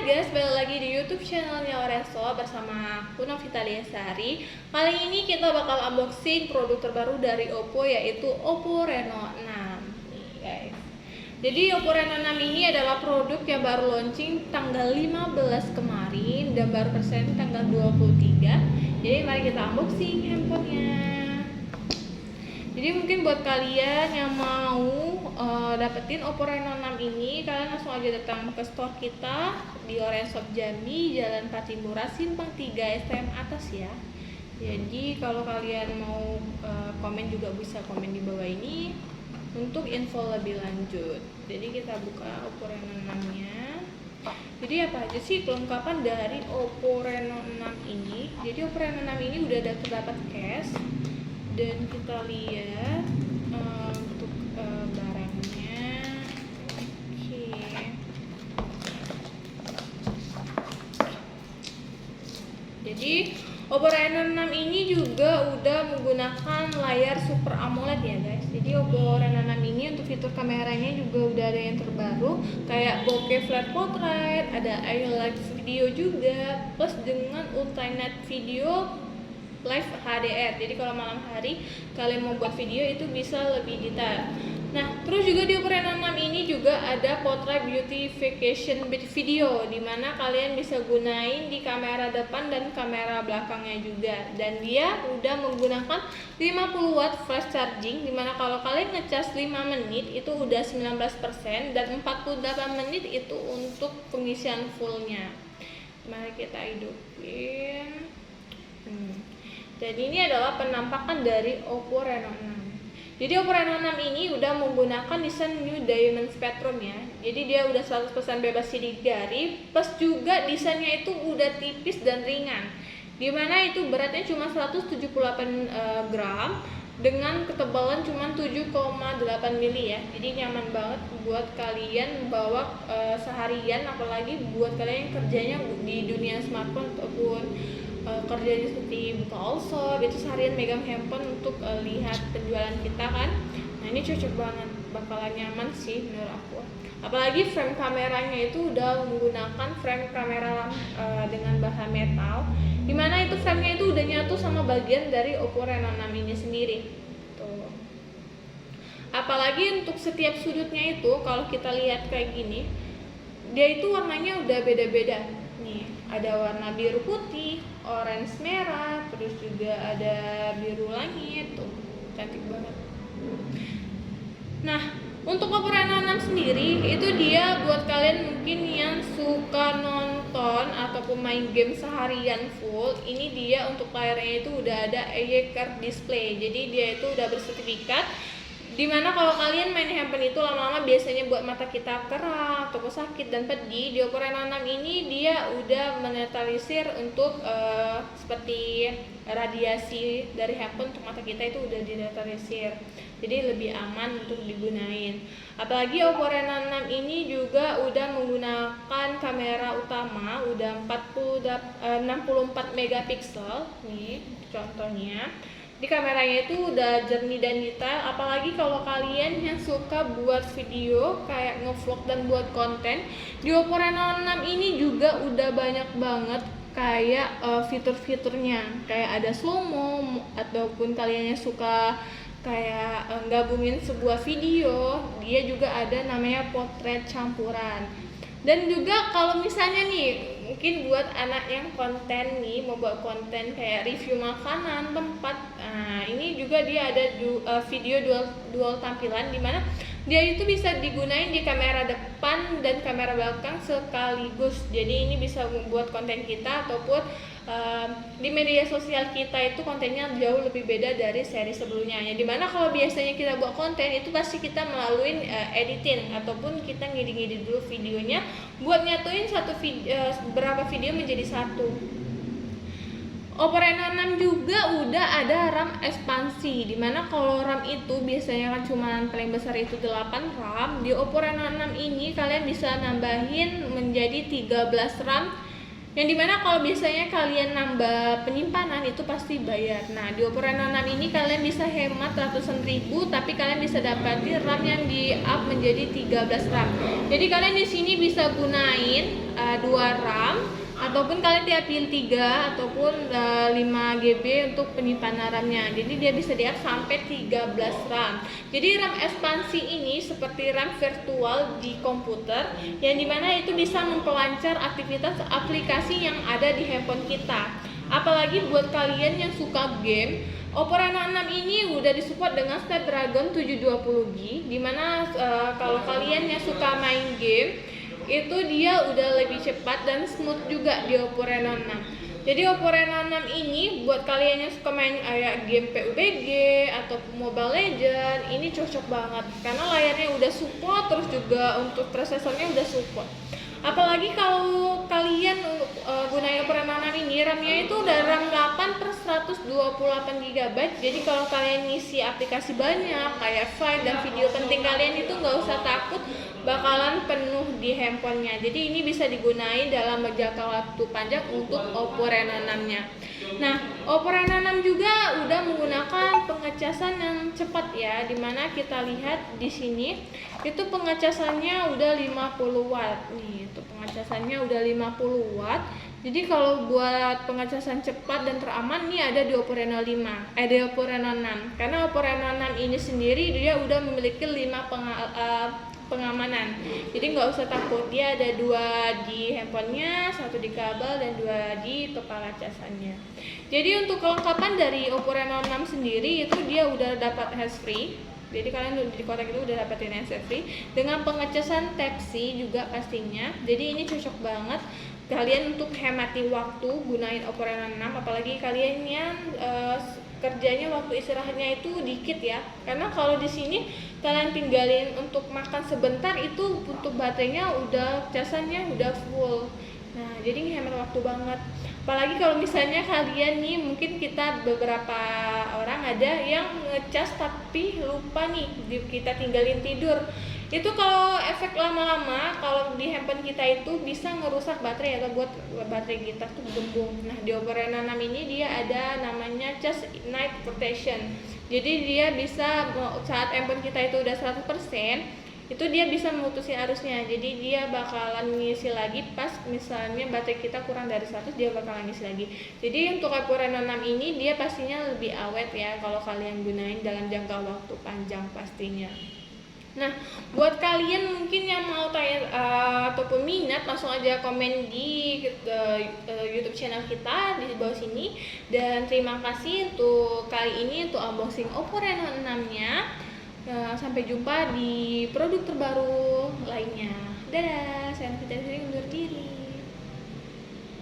guys, balik lagi di YouTube channelnya Oreso bersama aku Novita Liasari. Kali ini kita bakal unboxing produk terbaru dari Oppo, yaitu Oppo Reno 6 nih guys. Jadi Oppo Reno 6 ini adalah produk yang baru launching tanggal 15 kemarin dan baru present tanggal 23. Jadi mari kita unboxing handphonenya. Jadi mungkin buat kalian yang mau dapetin Oppo Reno 6 ini, kalian langsung aja datang ke store kita di Orange Shop Jambi, Jalan Patimbura, Simpang 3 STM atas ya. Jadi kalau kalian mau komen juga bisa komen di bawah ini untuk info lebih lanjut. Jadi kita buka Oppo Reno 6 nya. Jadi apa aja sih kelengkapan dari Oppo Reno 6 ini? Jadi Oppo Reno 6 ini udah ada terdapat case, dan kita lihat untuk barangnya. Oke. Jadi Oppo Reno 6 ini juga udah menggunakan layar Super AMOLED ya guys. Jadi Oppo Reno 6 ini untuk fitur kameranya juga udah ada yang terbaru, kayak bokeh flat portrait, ada highlight video juga, plus dengan ultra night video live HDR. Jadi kalau malam hari kalian mau buat video itu bisa lebih detail. Nah, terus juga di Oppo Reno 6 ini juga ada portrait beautification video, dimana kalian bisa gunain di kamera depan dan kamera belakangnya juga. Dan dia udah menggunakan 50 watt fast charging, dimana kalau kalian ngecas 5 menit itu udah 19%, dan 48 menit itu untuk pengisian fullnya. Mari kita hidupin. Dan ini adalah penampakan dari Oppo Reno 6. Jadi Oppo Reno 6 ini udah menggunakan desain New Diamond Spectrum ya. Jadi dia udah 100% bebas sidik jari, plus juga desainnya itu udah tipis dan ringan. Dimana itu beratnya cuma 178 gram dengan ketebalan cuma 7,8 mili ya. Jadi nyaman banget buat kalian bawa seharian, apalagi buat kalian yang kerjanya di dunia smartphone ataupun kerjanya seperti buka all-shop, itu seharian megang handphone untuk lihat penjualan kita kan. Nah ini cocok banget, bakalan nyaman sih menurut aku. Apalagi frame kameranya itu udah menggunakan frame kamera dengan bahan metal, dimana itu framenya itu udah nyatu sama bagian dari Oppo Reno 6 ini sendiri. Tuh. Apalagi untuk setiap sudutnya itu kalau kita lihat kayak gini, dia itu warnanya udah beda-beda. Nih, ada warna biru putih, orange merah, terus juga ada biru langit. Tuh, cantik banget. Nah, untuk Oppo Reno 6 sendiri itu dia buat kalian mungkin yang suka nonton ataupun main game seharian full, ini dia untuk layarnya itu udah ada AY Curved Display. Jadi dia itu udah bersertifikat, dimana kalau kalian main handphone itu lama-lama biasanya buat mata kita kerah ataupun sakit dan pedih, di Oppo Reno 6 ini dia udah menetralisir untuk seperti radiasi dari handphone untuk mata kita itu udah dinetralisir. Jadi lebih aman untuk digunain. Apalagi Oppo Reno 6 ini juga udah menggunakan kamera utama udah 64 megapiksel nih contohnya. Di kameranya itu udah jernih dan detail, apalagi kalau kalian yang suka buat video kayak ngevlog dan buat konten, di Oppo Reno 6 ini juga udah banyak banget kayak fitur-fiturnya, kayak ada slow-mo, ataupun kalian yang suka kayak gabungin sebuah video, dia juga ada namanya potret campuran. Dan juga kalau misalnya nih mungkin buat anak yang konten nih, mau buat konten kayak review makanan, tempat, nah ini juga dia ada video dual tampilan, dimana dia itu bisa digunain di kamera depan dan kamera belakang sekaligus. Jadi ini bisa membuat konten kita ataupun di media sosial kita itu kontennya jauh lebih beda dari seri sebelumnya ya, dimana kalau biasanya kita buat konten itu pasti kita melalui editing ataupun kita ngedit dulu videonya buat nyatuin beberapa video menjadi satu. Oppo Reno 6 juga udah ada RAM ekspansi, dimana kalau RAM itu biasanya kan cuma paling besar itu 8 RAM. Di Oppo Reno 6 ini kalian bisa nambahin menjadi 13 RAM, yang dimana kalau biasanya kalian nambah penyimpanan itu pasti bayar. Nah di Oppo Reno 6 ini kalian bisa hemat ratusan ribu, tapi kalian bisa dapati RAM yang di up menjadi 13 RAM. Jadi kalian di sini bisa gunain 2 RAM, ataupun kalian dia pilih 3 ataupun 5 GB untuk penyimpanan RAM-nya. Jadi dia bisa di-up sampai 13 RAM. Jadi RAM ekspansi ini seperti RAM virtual di komputer, yang dimana itu bisa memperlancar aktivitas aplikasi yang ada di handphone kita. Apalagi buat kalian yang suka game, Oppo Reno 6 ini udah disupport dengan Snapdragon 720G, dimana kalau kalian yang suka main game itu dia udah lebih cepat dan smooth juga di Oppo Reno 6. Jadi Oppo Reno 6 ini buat kalian yang suka main kayak game PUBG atau Mobile Legends, ini cocok banget karena layarnya udah support, terus juga untuk prosesornya udah support. Apalagi kalau kalian gunain Oppo Reno 6 ini, RAM-nya itu udah RAM 8 per 128 GB. Jadi kalau kalian ngisi aplikasi banyak kayak file dan video penting kalian itu nggak usah takut bakalan penuh di handphonenya. Jadi ini bisa digunain dalam jangka waktu panjang untuk Oppo Reno 6-nya. Nah, Oppo Reno 6 juga udah menggunakan pengecasan yang cepat ya, dimana kita lihat di sini itu pengecasannya udah 50 watt nih. Itu pengecasannya udah 50 watt. Jadi kalau buat pengecasan cepat dan teraman nih ada di Oppo Reno 5, di Oppo Reno 6. Karena Oppo Reno 6 ini sendiri dia udah memiliki 5 pengamanan. Jadi nggak usah takut, dia ada 2 di handphonenya, 1 di kabel dan 2 di kepala casannya. Jadi untuk kelengkapan dari Oppo Reno 6 sendiri itu dia udah dapat handsfree. Jadi kalian di kotak itu udah dapetin handsfree dengan pengecasan Type-C juga pastinya. Jadi ini cocok banget kalian untuk hemati waktu gunain Oppo Reno 6, apalagi kalian yang kerjanya waktu istirahatnya itu dikit ya. Karena kalau di sini kalian tinggalin untuk makan sebentar itu untuk baterainya udah casannya udah full. Nah, jadi ngehemat waktu banget. Apalagi kalau misalnya kalian nih, mungkin kita beberapa orang ada yang ngecas tapi lupa nih, kita tinggalin tidur. Itu kalau efek lama-lama kalau di handphone kita itu bisa ngerusak baterai atau buat baterai kita tuh gembung. Nah, di Oppo Reno 6 ini dia ada namanya Charge Night Protection. Jadi dia bisa saat handphone kita itu udah 100%, itu dia bisa memutusin arusnya. Jadi dia bakalan ngisi lagi pas misalnya baterai kita kurang dari 100, dia bakalan ngisi lagi. Jadi untuk Oppo Reno 6 ini dia pastinya lebih awet ya kalau kalian gunain dalam jangka waktu panjang pastinya. Nah, buat kalian mungkin yang mau tanya ataupun minat, langsung aja komen di YouTube channel kita di bawah sini. Dan terima kasih untuk kali ini untuk unboxing Oppo Reno 6-nya. Sampai jumpa di produk terbaru lainnya. Dadah, saya Fitri.